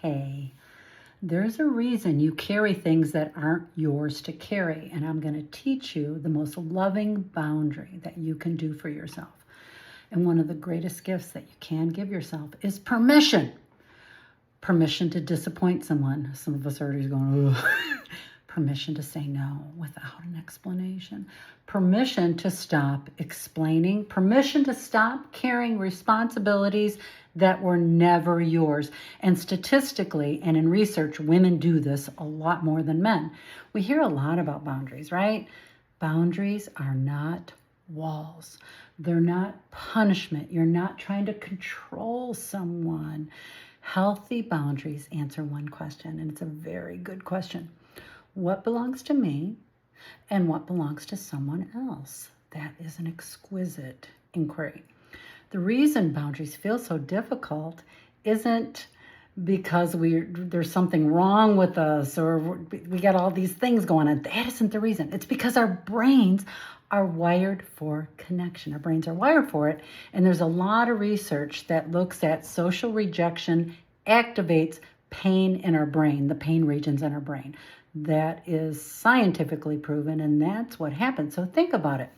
Hey, there's a reason you carry things that aren't yours to carry, and I'm going to teach you the most loving boundary that you can do for yourself. And one of the greatest gifts that you can give yourself is permission. Permission to disappoint someone. Some of us are already going, ugh. Permission to say no without an explanation. Permission to stop explaining. Permission to stop carrying responsibilities that were never yours. And statistically and in research, women do this a lot more than men. We hear a lot about boundaries, right? Boundaries are not walls. They're not punishment. You're not trying to control someone. Healthy boundaries answer one question, and it's a very good question. What belongs to me and what belongs to someone else? That is an exquisite inquiry. The reason boundaries feel so difficult isn't because there's something wrong with us or we got all these things going on. That isn't the reason. It's because our brains are wired for connection. Our brains are wired for it. And there's a lot of research that looks at social rejection activates pain in our brain, the pain regions in our brain. That is scientifically proven, and that's what happens. So think about it.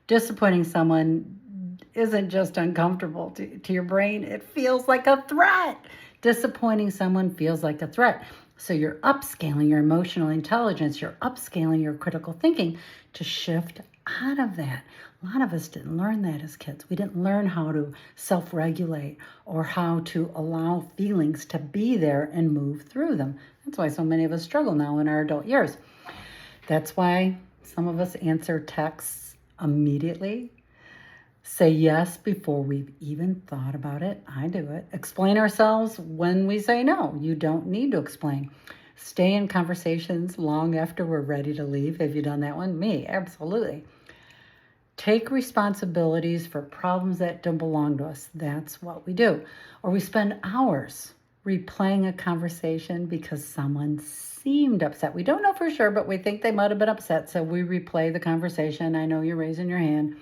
Disappointing someone isn't just uncomfortable to your brain. It feels like a threat. Disappointing someone feels like a threat. So you're upscaling your emotional intelligence. You're upscaling your critical thinking to shift out of that. A lot of us didn't learn that as kids. We didn't learn how to self-regulate or how to allow feelings to be there and move through them. That's why so many of us struggle now in our adult years. That's why some of us answer texts immediately, say yes before we've even thought about it. I do it. Explain ourselves when we say no. You don't need to explain. Stay in conversations long after we're ready to leave. Have you done that one? Me, absolutely. Take responsibilities for problems that don't belong to us. That's what we do. Or we spend hours replaying a conversation because someone seemed upset. We don't know for sure, but we think they might have been upset, so we replay the conversation. I know you're raising your hand.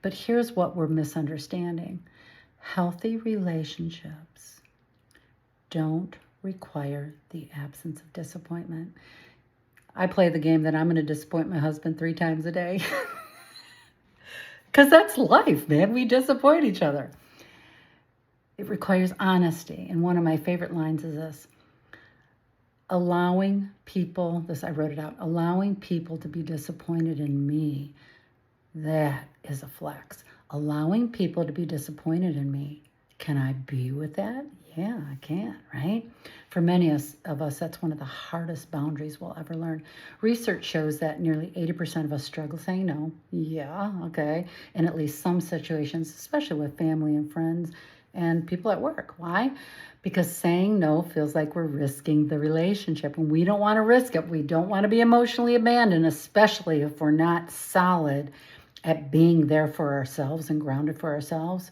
But here's what we're misunderstanding. Healthy relationships don't require the absence of disappointment. I play the game that I'm going to disappoint my husband 3 times a day. Because that's life, man. We disappoint each other. It requires honesty. And one of my favorite lines is this. Allowing people, I wrote it out, allowing people to be disappointed in me, that is a flex. Allowing people to be disappointed in me. Can I be with that? Yeah, I can, right? For many of us, that's one of the hardest boundaries we'll ever learn. Research shows that nearly 80% of us struggle saying no. Yeah, okay. In at least some situations, especially with family and friends and people at work. Why? Because saying no feels like we're risking the relationship, and we don't want to risk it. We don't want to be emotionally abandoned, especially if we're not solid at being there for ourselves and grounded for ourselves.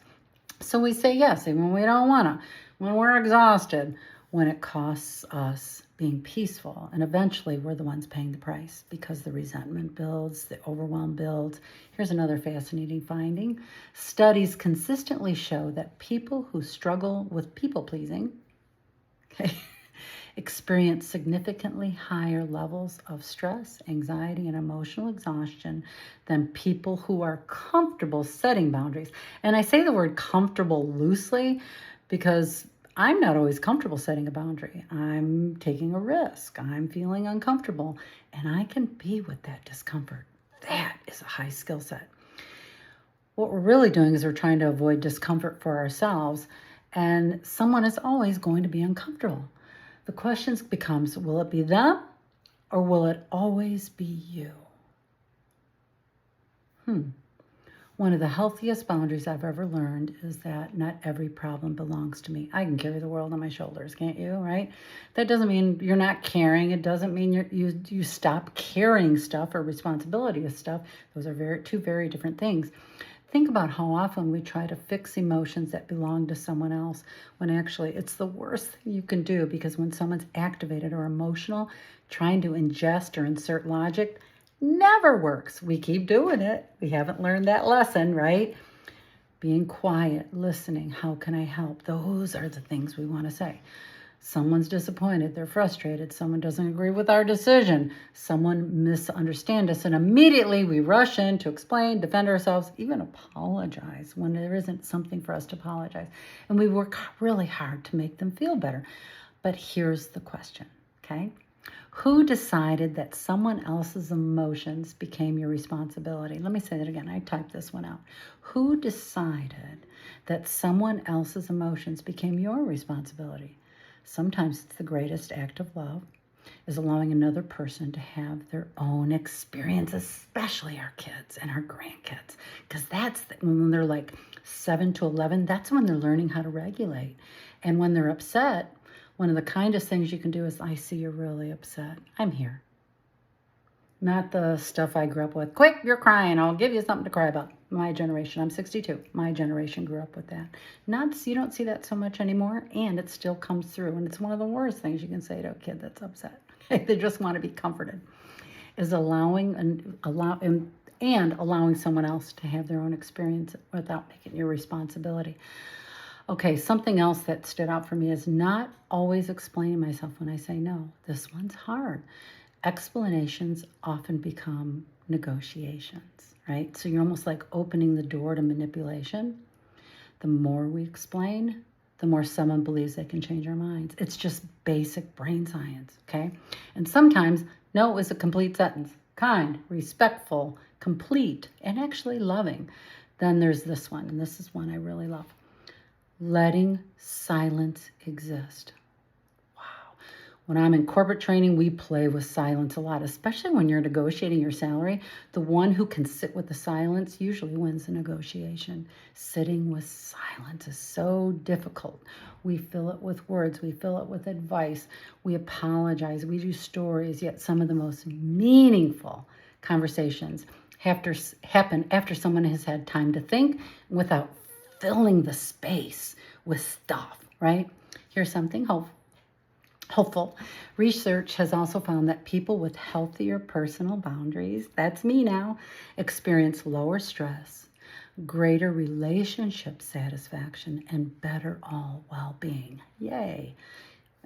So we say yes, even when we don't want to, when we're exhausted, when it costs us being peaceful. And eventually we're the ones paying the price because the resentment builds, the overwhelm builds. Here's another fascinating finding. Studies consistently show that people who struggle with people-pleasing, experience significantly higher levels of stress, anxiety, and emotional exhaustion than people who are comfortable setting boundaries. And I say the word comfortable loosely because I'm not always comfortable setting a boundary. I'm taking a risk. I'm feeling uncomfortable, and I can be with that discomfort. That is a high skill set. What we're really doing is we're trying to avoid discomfort for ourselves, and someone is always going to be uncomfortable. The question becomes, will it be them or will it always be you? One of the healthiest boundaries I've ever learned is that not every problem belongs to me. I can carry the world on my shoulders, can't you, right? That doesn't mean you're not caring. It doesn't mean you stop carrying stuff or responsibility with stuff. Those are two very different things. Think about how often we try to fix emotions that belong to someone else when actually it's the worst thing you can do, because when someone's activated or emotional, trying to ingest or insert logic never works. We keep doing it. We haven't learned that lesson, right? Being quiet, listening, how can I help? Those are the things we want to say. Someone's disappointed, they're frustrated, someone doesn't agree with our decision, someone misunderstands us, and immediately we rush in to explain, defend ourselves, even apologize when there isn't something for us to apologize. And we work really hard to make them feel better. But here's the question, okay? Who decided that someone else's emotions became your responsibility? Let me say that again. I typed this one out. Who decided that someone else's emotions became your responsibility? Sometimes it's the greatest act of love is allowing another person to have their own experience, especially our kids and our grandkids. Because when they're like 7 to 11, that's when they're learning how to regulate. And when they're upset, one of the kindest things you can do is, I see you're really upset. I'm here. Not the stuff I grew up with. Quick, you're crying. I'll give you something to cry about. My generation, I'm 62. My generation grew up with that. You don't see that so much anymore, and it still comes through. And it's one of the worst things you can say to a kid that's upset. They just want to be comforted. Is allowing someone else to have their own experience without making it your responsibility. Okay, something else that stood out for me is not always explaining myself when I say no. This one's hard. Explanations often become negotiations, right? So you're almost like opening the door to manipulation. The more we explain, the more someone believes they can change our minds. It's just basic brain science, okay? And sometimes no is a complete sentence. Kind, respectful, complete, and actually loving. Then there's this one, and this is one I really love. Letting silence exist. Wow. When I'm in corporate training, we play with silence a lot, especially when you're negotiating your salary. The one who can sit with the silence usually wins the negotiation. Sitting with silence is so difficult. We fill it with words. We fill it with advice. We apologize. We do stories, yet some of the most meaningful conversations happen after someone has had time to think without filling the space with stuff, right? Here's something hopeful. Research has also found that people with healthier personal boundaries, that's me now, experience lower stress, greater relationship satisfaction, and better well-being. Yay.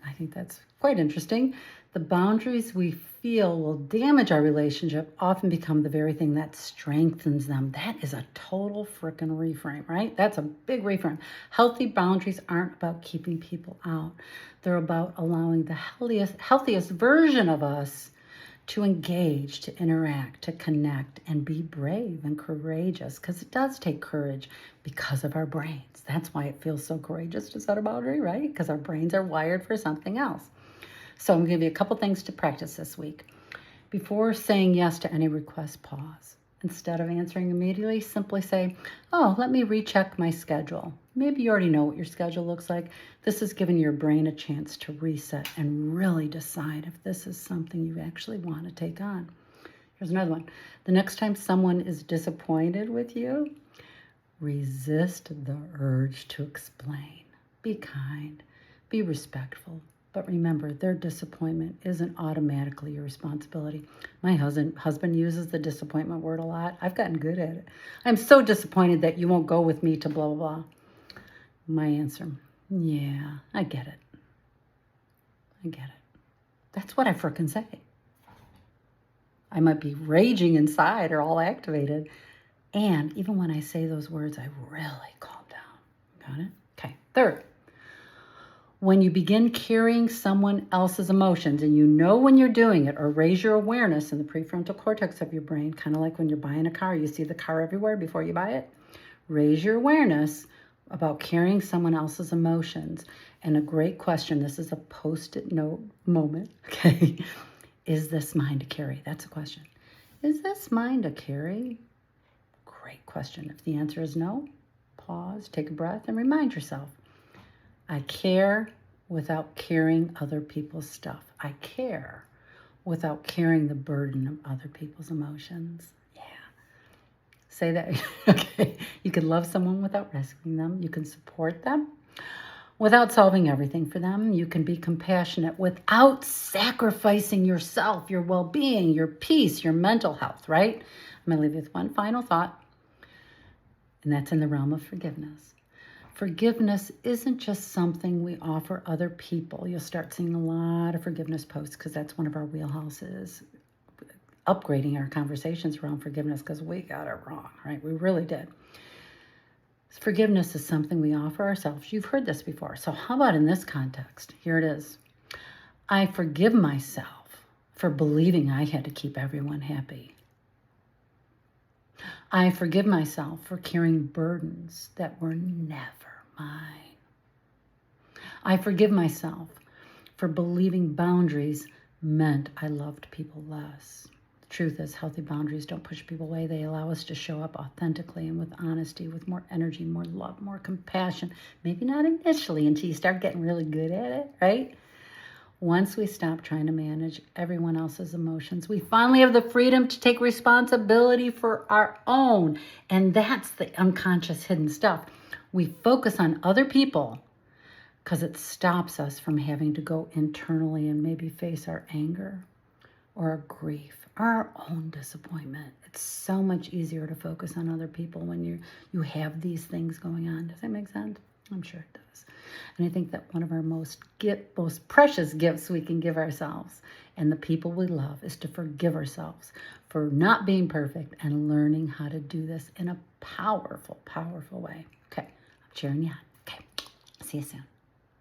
I think that's quite interesting. The boundaries we feel will damage our relationship often become the very thing that strengthens them. That is a total frickin' reframe, right? That's a big reframe. Healthy boundaries aren't about keeping people out. They're about allowing the healthiest version of us to engage, to interact, to connect, and be brave and courageous, because it does take courage because of our brains. That's why it feels so courageous to set a boundary, right? Because our brains are wired for something else. So I'm going to give you a couple things to practice this week. Before saying yes to any request, pause. Instead of answering immediately, simply say, oh, let me recheck my schedule. Maybe you already know what your schedule looks like. This is giving your brain a chance to reset and really decide if this is something you actually want to take on. Here's another one. The next time someone is disappointed with you, resist the urge to explain. Be kind. Be respectful. But remember, their disappointment isn't automatically your responsibility. My husband uses the disappointment word a lot. I've gotten good at it. I'm so disappointed that you won't go with me to blah, blah, blah. My answer, yeah, I get it. I get it. That's what I frickin' say. I might be raging inside or all activated. And even when I say those words, I really calm down. Got it? Okay. Third. When you begin carrying someone else's emotions, and you know when you're doing it, or raise your awareness in the prefrontal cortex of your brain, kind of like when you're buying a car, you see the car everywhere before you buy it. Raise your awareness about carrying someone else's emotions. And a great question, this is a post-it note moment, okay? Is this mine to carry? That's a question. Is this mine to carry? Great question. If the answer is no, pause, take a breath, and remind yourself. I care without carrying other people's stuff. I care without carrying the burden of other people's emotions. Yeah. Say that. Okay. You can love someone without rescuing them. You can support them without solving everything for them. You can be compassionate without sacrificing yourself, your well-being, your peace, your mental health, right? I'm going to leave you with one final thought, and that's in the realm of forgiveness. Forgiveness isn't just something we offer other people. You'll start seeing a lot of forgiveness posts because that's one of our wheelhouses. Upgrading our conversations around forgiveness because we got it wrong, right? We really did. Forgiveness is something we offer ourselves. You've heard this before. So how about in this context? Here it is. I forgive myself for believing I had to keep everyone happy. I forgive myself for carrying burdens that were never mine. I forgive myself for believing boundaries meant I loved people less. The truth is, healthy boundaries don't push people away. They allow us to show up authentically and with honesty, with more energy, more love, more compassion. Maybe not initially until you start getting really good at it, right? Once we stop trying to manage everyone else's emotions, we finally have the freedom to take responsibility for our own. And that's the unconscious hidden stuff. We focus on other people because it stops us from having to go internally and maybe face our anger or our grief or our own disappointment. It's so much easier to focus on other people when you have these things going on. Does that make sense? I'm sure it does. And I think that one of our most precious gifts we can give ourselves and the people we love is to forgive ourselves for not being perfect and learning how to do this in a powerful, powerful way. Okay, I'm cheering you on. Okay, see you soon.